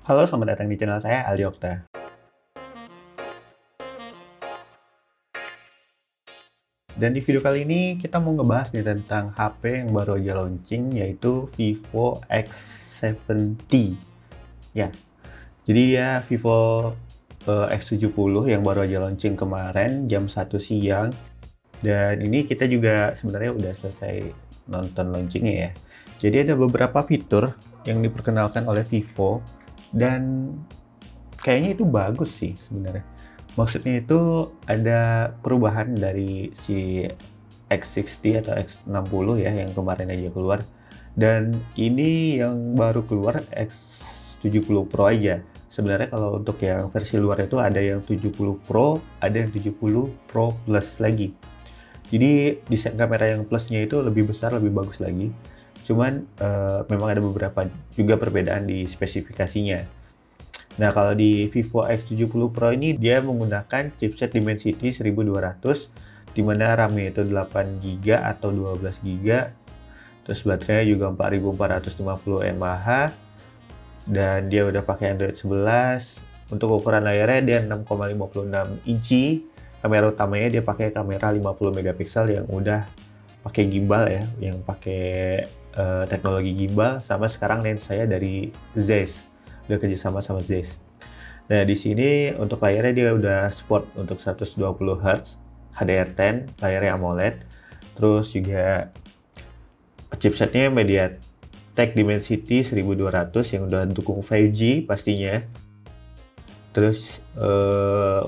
Halo, selamat datang di channel saya, Aldi Okta. Dan di video kali ini kita mau ngebahas nih tentang HP yang baru aja launching, yaitu Vivo X70. Ya, jadi dia Vivo X70 yang baru aja launching kemarin jam 1 siang. Dan ini kita juga sebenarnya udah selesai nonton launchingnya ya. Jadi ada beberapa fitur yang diperkenalkan oleh Vivo dan kayaknya itu bagus sih sebenarnya. Maksudnya itu ada perubahan dari si X60 atau X60 ya yang kemarin aja keluar. Dan ini yang baru keluar X70 Pro aja. Sebenarnya kalau untuk yang versi luar itu ada yang 70 Pro, ada yang 70 Pro Plus lagi. Jadi desain kamera yang plusnya itu lebih besar, lebih bagus lagi. Cuman memang ada beberapa juga perbedaan di spesifikasinya. Nah, kalau di Vivo X70 Pro ini dia menggunakan chipset Dimensity 1200 di mana RAM-nya itu 8GB atau 12GB. Terus baterainya juga 4450 mAh dan dia udah pakai Android 11. Untuk ukuran layarnya dia 6,56 inci. Kamera utamanya dia pakai kamera 50 megapiksel yang udah pakai gimbal ya, yang pakai teknologi gimbal, sama sekarang lensanya dari Zeiss. Udah kerjasama sama Zeiss. Nah, di sini untuk layarnya dia udah support untuk 120 Hz HDR10, layarnya AMOLED. Terus juga chipsetnya MediaTek Dimensity 1200 yang udah dukung 5G pastinya. Terus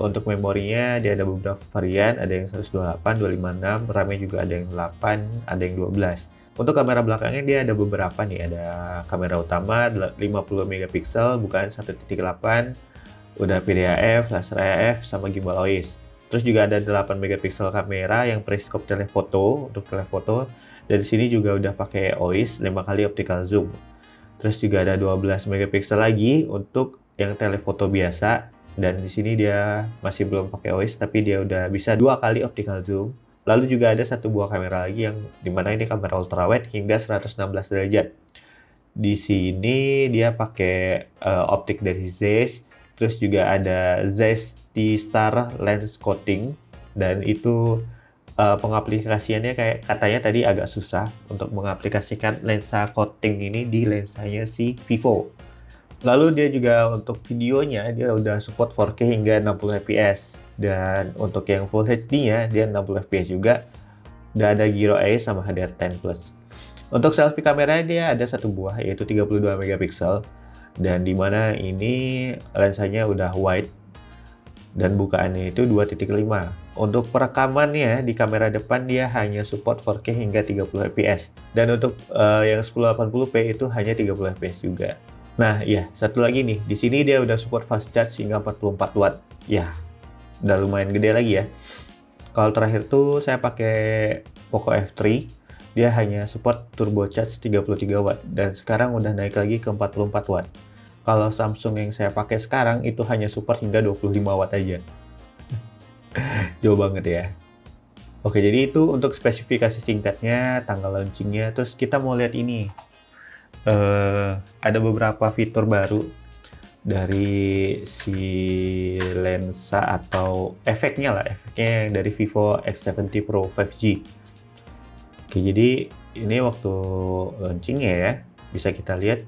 untuk memorinya dia ada beberapa varian, ada yang 128, 256, RAM-nya juga ada yang 8, ada yang 12. Untuk kamera belakangnya dia ada beberapa nih, ada kamera utama 50 megapiksel bukan 1.8, udah PDAF, laser AF, sama gimbal OIS. Terus juga ada 8 megapiksel kamera yang periskop telefoto untuk telefoto, dan di sini juga udah pakai OIS 5 kali optical zoom. Terus juga ada 12 megapiksel lagi untuk yang telefoto biasa, dan di sini dia masih belum pakai OIS tapi dia udah bisa 2 kali optical zoom. Lalu juga ada satu buah kamera lagi yang dimana ini kamera ultrawide hingga 116 derajat. Di sini dia pakai optik dari Zeiss. Terus juga ada Zeiss T-Star Lens Coating, dan itu pengaplikasiannya kayak katanya tadi agak susah untuk mengaplikasikan lensa coating ini di lensanya si Vivo. Lalu dia juga untuk videonya dia udah support 4K hingga 60 fps, dan untuk yang Full HD-nya dia 60 fps juga. Udah ada Gyro Eyes sama HDR10 Plus. Untuk selfie kameranya dia ada satu buah yaitu 32 megapiksel, dan dimana ini lensanya udah wide dan bukaannya itu 2.5. Untuk perekamannya di kamera depan dia hanya support 4K hingga 30 fps, dan untuk yang 1080p itu hanya 30 fps juga. Nah, ya, satu lagi nih. Di sini dia udah support fast charge hingga 44 watt. Ya, udah lumayan gede lagi ya. Kalau terakhir tuh saya pakai Poco F3, dia hanya support turbo charge 33 watt dan sekarang udah naik lagi ke 44 watt. Kalau Samsung yang saya pakai sekarang itu hanya support hingga 25 watt aja. Jauh banget ya. Oke, jadi itu untuk spesifikasi singkatnya, tanggal launchingnya. Terus kita mau lihat ini. Ada beberapa fitur baru dari si lensa atau efeknya yang dari Vivo X70 Pro 5G. Oke, jadi ini waktu launchingnya ya, bisa kita lihat.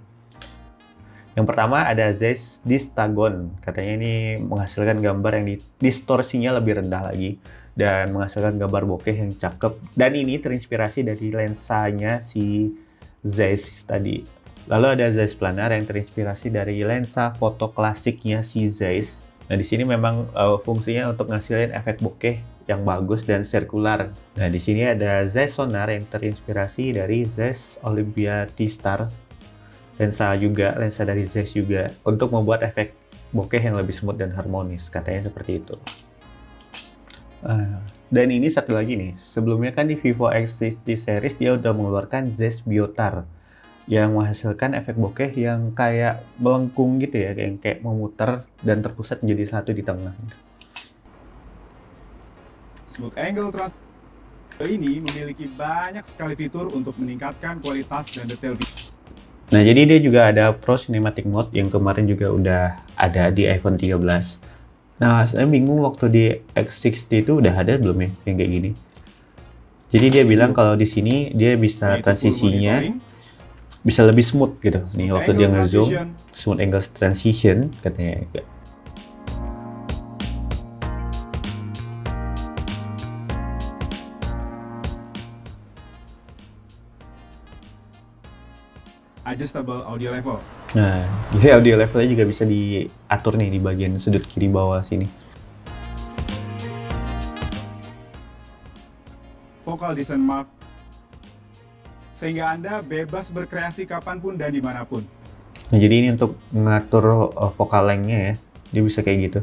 Yang pertama ada Zeiss Distagon, katanya ini menghasilkan gambar yang distorsinya lebih rendah lagi dan menghasilkan gambar bokeh yang cakep, dan ini terinspirasi dari lensanya si Zeiss tadi. Lalu ada Zeiss Planar yang terinspirasi dari lensa foto klasiknya si Zeiss. Nah, di sini memang fungsinya untuk ngasilin efek bokeh yang bagus dan sirkular. Nah, di sini ada Zeiss Sonar yang terinspirasi dari Zeiss Olympia T-Star. Lensa dari Zeiss juga untuk membuat efek bokeh yang lebih smooth dan harmonis, katanya seperti itu. Dan ini satu lagi nih, sebelumnya kan di Vivo X60 series dia udah mengeluarkan Zeiss Biotar yang menghasilkan efek bokeh yang kayak melengkung gitu ya, yang kayak memutar dan terpusat menjadi satu di tengah. Smooth Angle Transfer ini memiliki banyak sekali fitur untuk meningkatkan kualitas dan detail video. Nah, jadi dia juga ada Pro Cinematic Mode yang kemarin juga udah ada di iPhone 13. Nah, saya bingung waktu di X60 itu udah ada belum ya yang kayak gini. Jadi dia bilang kalau di sini dia bisa transisinya bisa lebih smooth gitu. Nih waktu dia ngezoom, smooth angle transition katanya. Adjustable audio level. Nah, jadi audio levelnya juga bisa diatur nih di bagian sudut kiri bawah sini. Vocal Descent Mark, sehingga Anda bebas berkreasi kapanpun dan dimanapun. Nah, jadi ini untuk mengatur vokal lengthnya ya, dia bisa kayak gitu.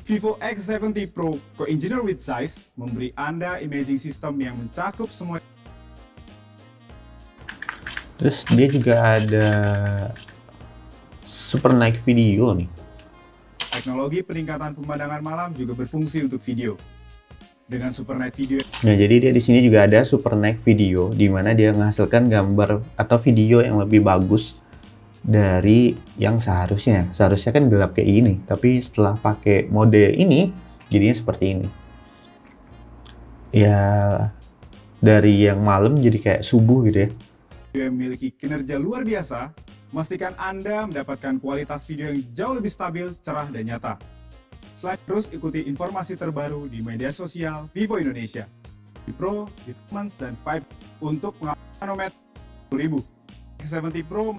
Vivo X70 Pro Co-Engineer with Size memberi Anda imaging system yang mencakup semua. Terus dia juga ada Super Night Video nih. Teknologi peningkatan pemandangan malam juga berfungsi untuk video. Dengan Super Night Video. Nah, jadi dia di sini juga ada Super Night Video, di mana dia menghasilkan gambar atau video yang lebih bagus dari yang seharusnya. Seharusnya kan gelap kayak gini, tapi setelah pakai mode ini, jadinya seperti ini. Ya, dari yang malam jadi kayak subuh gitu ya. Yang memiliki kinerja luar biasa, memastikan Anda mendapatkan kualitas video yang jauh lebih stabil, cerah, dan nyata. Selain terus ikuti informasi terbaru di media sosial Vivo Indonesia, di Pro, di Teams, dan Vibe untuk pengalaman 10.000. X70 Pro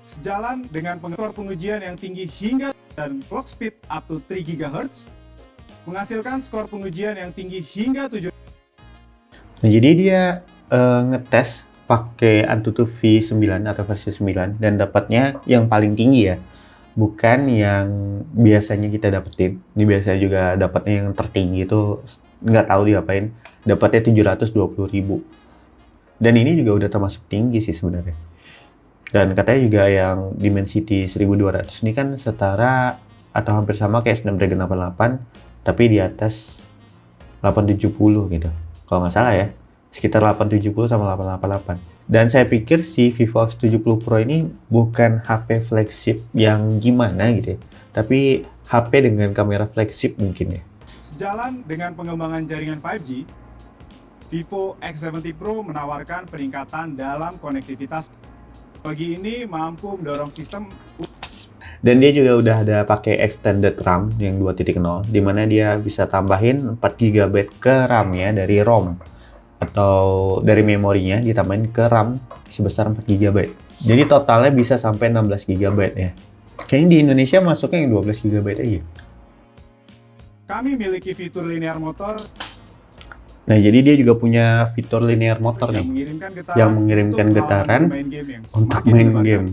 sejalan dengan pengujian yang tinggi hingga dan clock speed up to 3 GHz, menghasilkan skor pengujian yang tinggi hingga 7. Nah, jadi dia ngetes pakai Antutu V9 atau versi 9 dan dapatnya yang paling tinggi ya, bukan yang biasanya kita dapetin. Ini biasanya juga dapatnya yang tertinggi itu nggak tahu diapain, dapatnya 720.000. Dan ini juga udah termasuk tinggi sih sebenarnya. Dan katanya juga yang Dimensity 1200 ini kan setara atau hampir sama kayak Snapdragon 88, tapi di atas 870 gitu. Kalau nggak salah ya, sekitar 870 sama 888. Dan saya pikir si Vivo X70 Pro ini bukan HP flagship yang gimana gitu ya, tapi HP dengan kamera flagship mungkin ya. Sejalan dengan pengembangan jaringan 5G, Vivo X70 Pro menawarkan peningkatan dalam konektivitas. Teknologi ini mampu mendorong sistem. Dan dia juga udah ada pakai extended RAM yang 2.0, di mana dia bisa tambahin 4 GB ke RAM-nya dari ROM, atau dari memorinya ditambahin ke RAM sebesar 4 GB. Jadi totalnya bisa sampai 16 GB ya. Kayaknya di Indonesia masuknya yang 12 GB aja. Kami miliki fitur linear motor. Nah, jadi dia juga punya fitur linear motor nih, yang mengirimkan getaran untuk main game.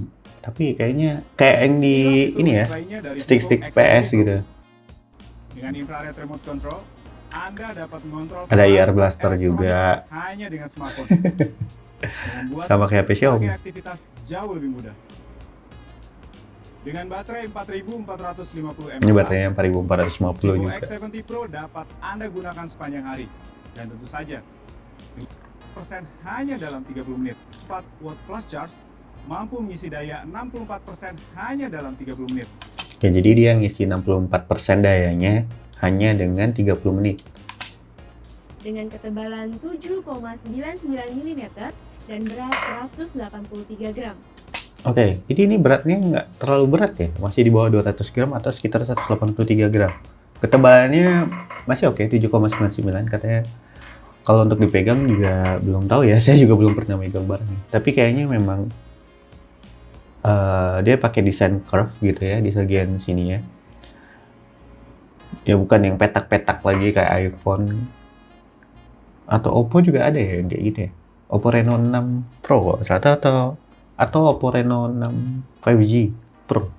Tapi kayaknya kayak yang di ini ya, stick-stick PS gitu. Dengan infrared remote control, Anda dapat mengontrol Ada IR blaster juga. Hanya dengan smartphone. Sama kayak HP Xiaomi. Aktivitas jauh lebih mudah. Dengan baterai 4450 mAh. Ini baterainya 4450 Vivo juga. X70 Pro dapat Anda gunakan sepanjang hari. Dan tentu saja, persen hanya dalam 30 menit. 4 watt flash charge mampu mengisi daya 64% hanya dalam 30 menit. Oke, jadi dia ngisi 64% dayanya hanya dengan 30 menit. Dengan ketebalan 7,99 mm dan berat 183 gram. Oke, jadi ini beratnya nggak terlalu berat ya, masih di bawah 200 gram atau sekitar 183 gram. Ketebalannya masih oke, 7,99 katanya. Kalau untuk dipegang juga belum tahu ya, saya juga belum pernah megang barangnya. Tapi kayaknya memang dia pakai desain curve gitu ya di bagian sini ya. Ya bukan yang petak-petak lagi kayak iPhone atau Oppo juga ada ya yang kayak gitu ya. Oppo Reno 6 Pro atau Oppo Reno 6 5G Pro.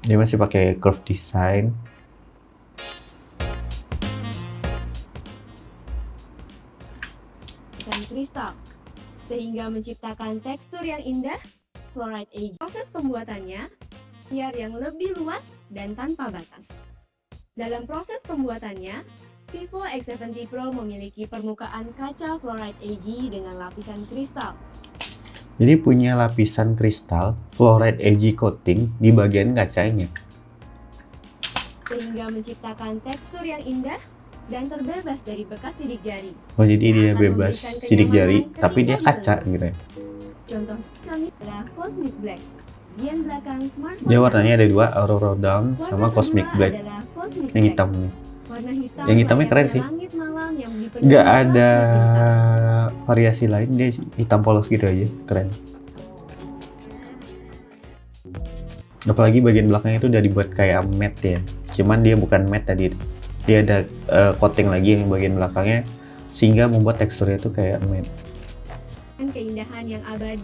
Dia masih pakai curve design. Desain kristal, sehingga menciptakan tekstur yang indah. Fluoride Edge. Proses pembuatannya biar yang lebih luas dan tanpa batas. Dalam proses pembuatannya, Vivo X70 Pro memiliki permukaan kaca Fluoride Edge dengan lapisan kristal. Jadi punya lapisan kristal fluoride edge coating di bagian kacanya. sehingga menciptakan tekstur yang indah dan terbebas dari bekas sidik jari. Oh, jadi Yang dia akan bebas memberikan sidik jari, kenyamanan tapi dia ketika kaca disentuh. gitu ya. Contoh kami adalah Cosmic Black. Bagian belakang smartphone Dia kami. warnanya ada dua, Aurora Dawn Warna sama Cosmic kedua Black. adalah Cosmic Yang Black. hitam nih. Warna hitam Yang hitamnya keren layaknya sih. langit malam yang dipenuhi Nggak gelap ada dan bintang. variasi lain, dia hitam polos gitu aja, keren. Apalagi bagian belakangnya itu udah dibuat kayak matte ya. Cuman dia bukan matte tadi. Dia ada coating lagi yang bagian belakangnya sehingga membuat teksturnya itu kayak matte. Dan keindahan yang abadi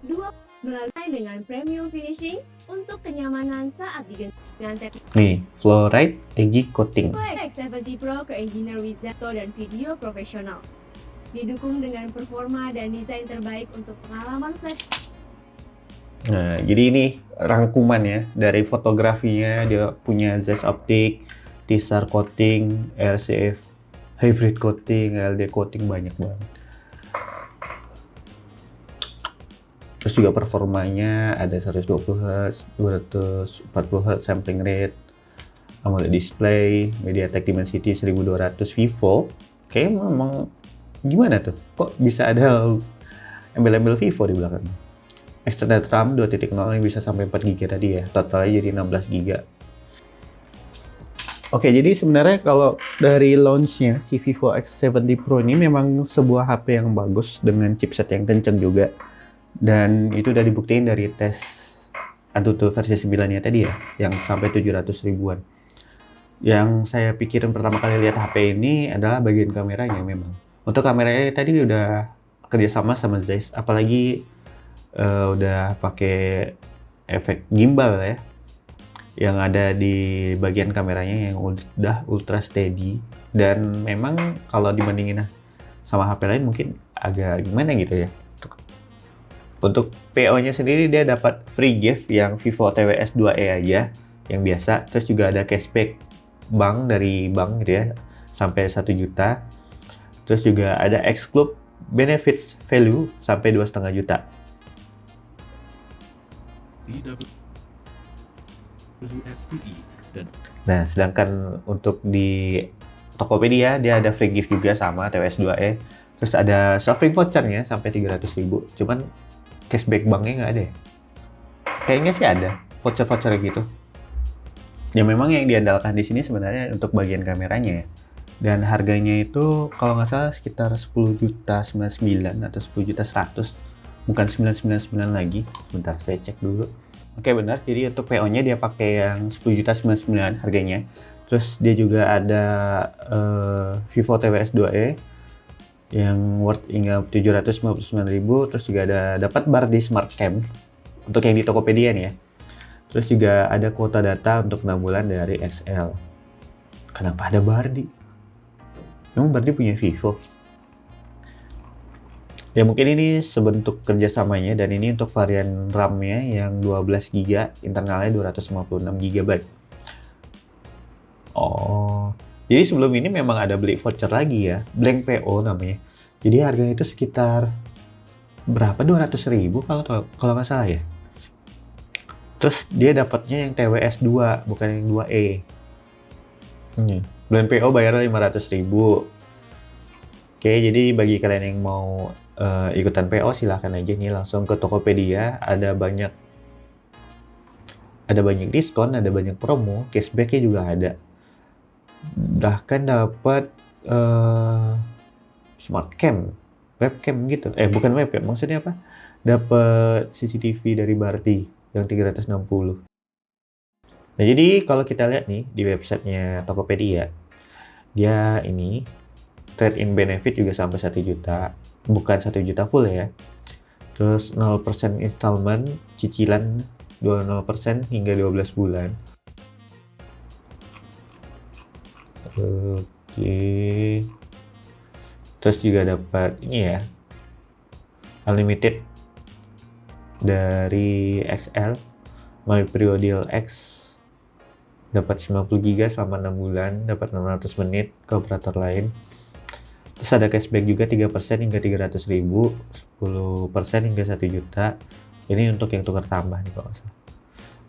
dua melalui dengan premium finishing untuk kenyamanan saat diganti dengan teknik Nih, fluoride edge coating. X70 Pro ke engineer with foto dan video profesional. Didukung dengan performa dan desain terbaik untuk pengalaman flash. Nah, jadi ini rangkuman ya dari fotografinya. Dia punya Zeiss Optic, T-Star coating, RCF hybrid coating, LD coating, banyak banget. Terus juga performanya ada 120 Hz, 240 Hz sampling rate, AMOLED display, MediaTek Dimensity 1200 Vivo. Kayaknya memang gimana tuh? Kok bisa ada embel-embel Vivo di belakang? Extended RAM 2.0 yang bisa sampai 4 GB tadi ya. Totalnya jadi 16 GB. Oke, jadi sebenarnya kalau dari launch-nya si Vivo X70 Pro ini memang sebuah HP yang bagus dengan chipset yang kenceng juga. Dan itu udah dibuktiin dari tes Antutu versi 9-nya tadi ya, yang sampai 700 ribuan. Yang saya pikirin pertama kali lihat HP ini adalah bagian kameranya memang. Untuk kameranya tadi udah kerjasama sama Zeiss, apalagi udah pakai efek gimbal ya, yang ada di bagian kameranya yang udah ultra steady. Dan memang kalau dibandingin sama HP lain mungkin agak gimana gitu ya. Untuk PO-nya sendiri dia dapat free gift yang Vivo TWS 2e aja, yang biasa. Terus juga ada cashback bank dari bank gitu ya, sampai 1 juta. Terus juga ada X-Club benefits value sampai 2,5 juta. WSTI dan Nah, sedangkan untuk di Tokopedia dia ada free gift juga sama TWS 2e. Terus ada shopping vouchernya sampai 300 ribu. Cuman cashback banknya nggak ada ya? Kayaknya sih ada voucher-voucher gitu. Ya memang yang diandalkan di sini sebenarnya untuk bagian kameranya ya. Dan harganya itu kalau nggak salah sekitar 10 juta 99 atau 10 juta 100. Bukan 999 lagi. Bentar saya cek dulu. Oke benar, jadi untuk PO-nya dia pakai yang 10 juta 99 harganya. Terus dia juga ada Vivo TWS 2e yang worth hingga 759.000. Terus juga ada dapat bar di Smart Cam untuk yang di Tokopedia nih ya. Terus juga ada kuota data untuk 6 bulan dari XL. Kenapa ada Bardi? Emang Bardi punya Vivo? Ya mungkin ini sebentuk kerjasamanya, dan ini untuk varian RAM-nya yang 12 GB, internalnya 256 GB. Oh, jadi sebelum ini memang ada beli voucher lagi ya, blank PO namanya. Jadi harganya itu sekitar berapa? 200.000 kalau nggak salah ya. Terus dia dapatnya yang TWS 2, bukan yang 2E. Blank PO bayarnya 500.000. Oke, jadi bagi kalian yang mau ikutan PO silahkan aja nih langsung ke Tokopedia. Ada banyak diskon, ada banyak promo, cashbacknya juga ada. Bahkan dapat smart cam, webcam gitu. Bukan webcam, maksudnya apa? Dapat CCTV dari Bardi yang 360. Nah, jadi kalau kita lihat nih di websitenya Tokopedia, dia ini trade-in benefit juga sampai 1 juta. Bukan 1 juta full ya. Terus 0% installment, cicilan 0% hingga 12 bulan. Oke. Terus juga dapat ini ya, unlimited dari XL, My Prio Deal X. Dapat 90 GB selama 6 bulan, dapat 600 menit ke operator lain. Terus ada cashback juga 3% hingga 300.000, 10% hingga 1 juta. Ini untuk yang tukar tambah nih kalau nggak salah.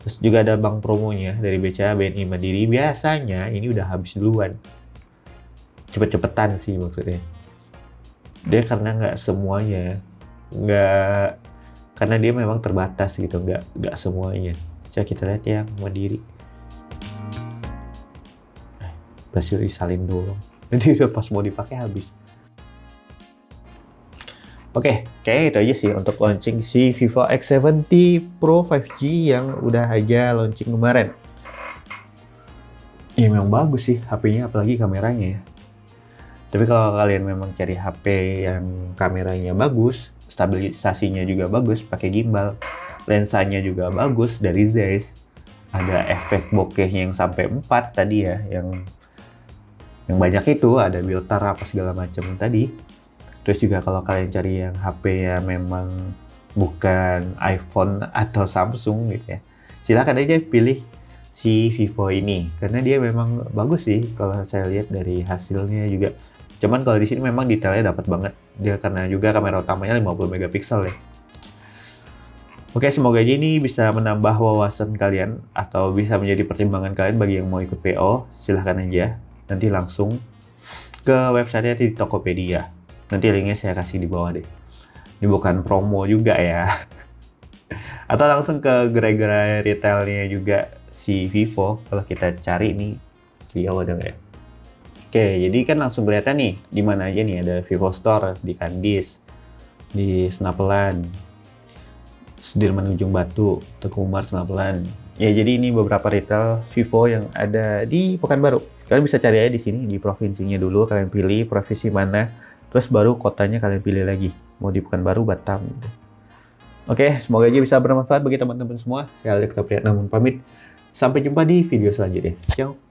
Terus juga ada bank promonya dari BCA, BNI, Mandiri. Biasanya ini udah habis duluan. Cepet-cepetan sih maksudnya. Dia karena nggak semuanya, karena dia memang terbatas gitu, nggak semuanya. Coba kita lihat yang Mandiri. Berhasil disalin doang. Jadi udah pas mau dipakai habis. Oke, kayaknya itu aja sih untuk launching si Vivo X70 Pro 5G yang udah aja launching kemarin. Ya memang bagus sih HP-nya, apalagi kameranya ya. Tapi kalau kalian memang cari HP yang kameranya bagus, stabilisasinya juga bagus, pakai gimbal, lensanya juga bagus dari Zeiss, ada efek bokehnya yang sampai 4 tadi ya, yang banyak itu, ada filter apa segala macam tadi. Terus juga kalau kalian cari yang HP ya memang bukan iPhone atau Samsung gitu ya, silahkan aja pilih si Vivo ini karena dia memang bagus sih kalau saya lihat dari hasilnya juga. Cuman kalau di sini memang detailnya dapat banget dia karena juga kamera utamanya 50 megapiksel ya. Oke, semoga aja ini bisa menambah wawasan kalian atau bisa menjadi pertimbangan kalian bagi yang mau ikut PO. Silahkan aja nanti langsung ke website di Tokopedia. Nanti linknya saya kasih di bawah deh. Ini bukan promo juga ya. Atau langsung ke gerai-gerai retailnya juga si Vivo. Kalau kita cari nih, Vivo ada nggak ya? Oke, jadi kan langsung kelihatan nih di mana aja nih, ada Vivo Store di Kandis, di Senapelan, Sudirman Ujung Batu, Teguh Umar Senapelan. Ya, jadi ini beberapa retail Vivo yang ada di Pekanbaru. Kalian bisa cari aja di sini, di provinsinya dulu, kalian pilih provinsi mana, terus baru kotanya kalian pilih lagi. Mau di Pekanbaru, Batam. Oke, semoga aja bisa bermanfaat bagi teman-teman semua. Saya Alek Priyatna pamit. Sampai jumpa di video selanjutnya. Ciao.